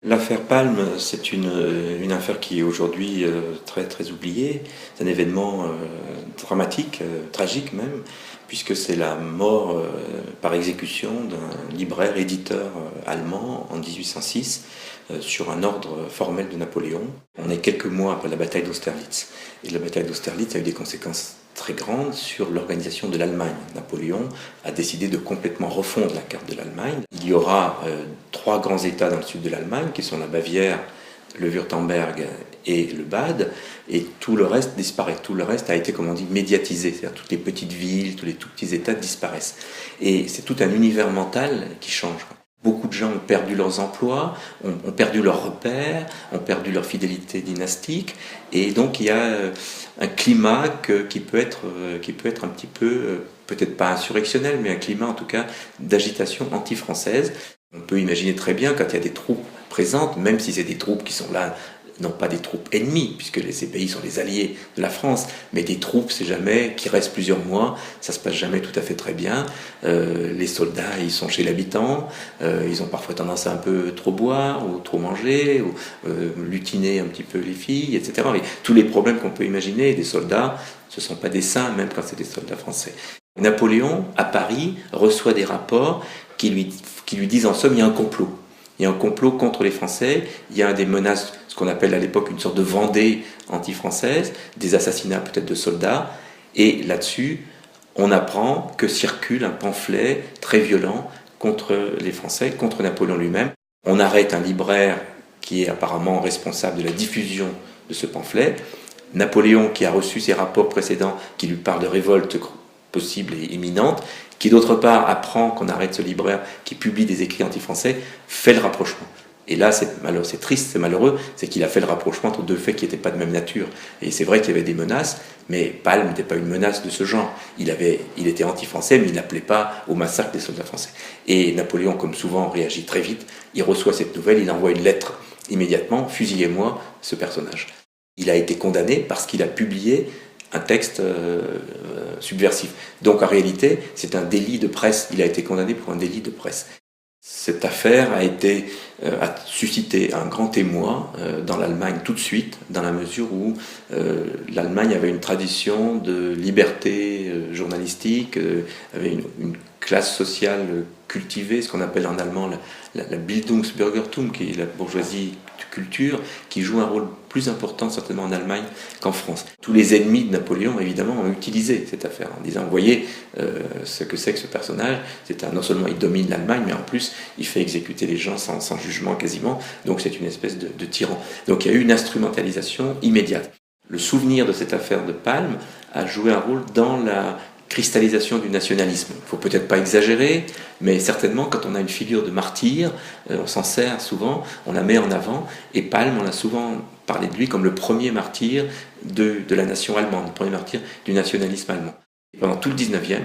L'affaire Palm, c'est une affaire qui est aujourd'hui très très oubliée. C'est un événement dramatique, tragique même, puisque c'est la mort par exécution d'un libraire éditeur allemand en 1806 sur un ordre formel de Napoléon. On est quelques mois après la bataille d'Austerlitz. Et la bataille d'Austerlitz a eu des conséquences très grandes sur l'organisation de l'Allemagne. Napoléon a décidé de complètement refondre la carte de l'Allemagne. Il y aura trois grands États dans le sud de l'Allemagne, qui sont la Bavière, le Wurtemberg et le Bade, et tout le reste disparaît. Tout le reste a été, comme on dit, médiatisé, c'est-à-dire toutes les petites villes, tous les tout petits États disparaissent. Et c'est tout un univers mental qui change. Beaucoup de gens ont perdu leurs emplois, ont perdu leurs repères, ont perdu leur fidélité dynastique, et donc il y a un climat qui peut être un petit peu, peut-être pas insurrectionnel, mais un climat en tout cas d'agitation anti-française. On peut imaginer très bien quand il y a des troupes présentes, même si c'est des troupes qui sont là, non pas des troupes ennemies, puisque ces pays sont les alliés de la France, mais des troupes, c'est jamais, qui restent plusieurs mois, ça se passe jamais tout à fait très bien. Les soldats, ils sont chez l'habitant, ils ont parfois tendance à un peu trop boire, ou trop manger, ou lutiner un petit peu les filles, etc. Et tous les problèmes qu'on peut imaginer des soldats, ce ne sont pas des saints, même quand c'est des soldats français. Napoléon, à Paris, reçoit des rapports qui lui disent en somme, il y a un complot. Il y a un complot contre les Français, il y a des menaces, ce qu'on appelle à l'époque une sorte de Vendée anti-française, des assassinats peut-être de soldats, et là-dessus, on apprend que circule un pamphlet très violent contre les Français, contre Napoléon lui-même. On arrête un libraire qui est apparemment responsable de la diffusion de ce pamphlet. Napoléon, qui a reçu ses rapports précédents, qui lui parlent de révolte possible et imminente, qui d'autre part apprend qu'on arrête ce libraire qui publie des écrits anti-français, fait le rapprochement. Et là, c'est triste, c'est malheureux, c'est qu'il a fait le rapprochement entre deux faits qui n'étaient pas de même nature. Et c'est vrai qu'il y avait des menaces, mais Palm n'était pas une menace de ce genre. Il était anti-français, mais il n'appelait pas au massacre des soldats français. Et Napoléon, comme souvent, réagit très vite. Il reçoit cette nouvelle, il envoie une lettre immédiatement, fusillez-moi ce personnage. Il a été condamné parce qu'il a publié un texte subversif. Donc en réalité, c'est un délit de presse. Il a été condamné pour un délit de presse. Cette affaire a suscité un grand émoi dans l'Allemagne tout de suite, dans la mesure où l'Allemagne avait une tradition de liberté journalistique, avait une classe sociale cultivée, ce qu'on appelle en allemand la Bildungsbürgertum, qui est la bourgeoisie de culture, qui joue un rôle plus important certainement en Allemagne qu'en France. Tous les ennemis de Napoléon, évidemment, ont utilisé cette affaire en disant, vous voyez ce que c'est que ce personnage, non seulement il domine l'Allemagne, mais en plus il fait exécuter les gens sans jugement quasiment, donc c'est une espèce de tyran. Donc il y a eu une instrumentalisation immédiate. Le souvenir de cette affaire de Palm a joué un rôle dans la cristallisation du nationalisme. Il ne faut peut-être pas exagérer, mais certainement quand on a une figure de martyr, on s'en sert souvent, on la met en avant, et Palm, on a souvent parlé de lui comme le premier martyr de la nation allemande, le premier martyr du nationalisme allemand. Et pendant tout le 19e,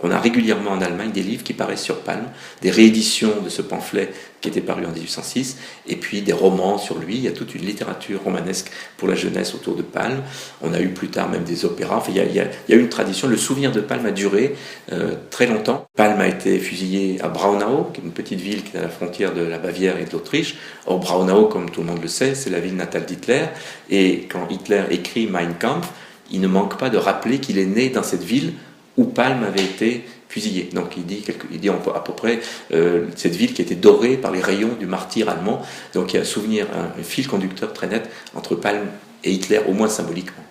on a régulièrement en Allemagne des livres qui paraissent sur Palm, des rééditions de ce pamphlet qui était paru en 1806, et puis des romans sur lui. Il y a toute une littérature romanesque pour la jeunesse autour de Palm. On a eu plus tard même des opéras. Enfin, il y a eu une tradition. Le souvenir de Palm a duré très longtemps. Palm a été fusillé à Braunau, qui est une petite ville qui est à la frontière de la Bavière et de l'Autriche. Or, Braunau, comme tout le monde le sait, c'est la ville natale d'Hitler. Et quand Hitler écrit Mein Kampf, il ne manque pas de rappeler qu'il est né dans cette ville où Palm avait été fusillé. Donc il dit à peu près cette ville qui était dorée par les rayons du martyr allemand. Donc il y a un souvenir, un fil conducteur très net entre Palm et Hitler, au moins symboliquement.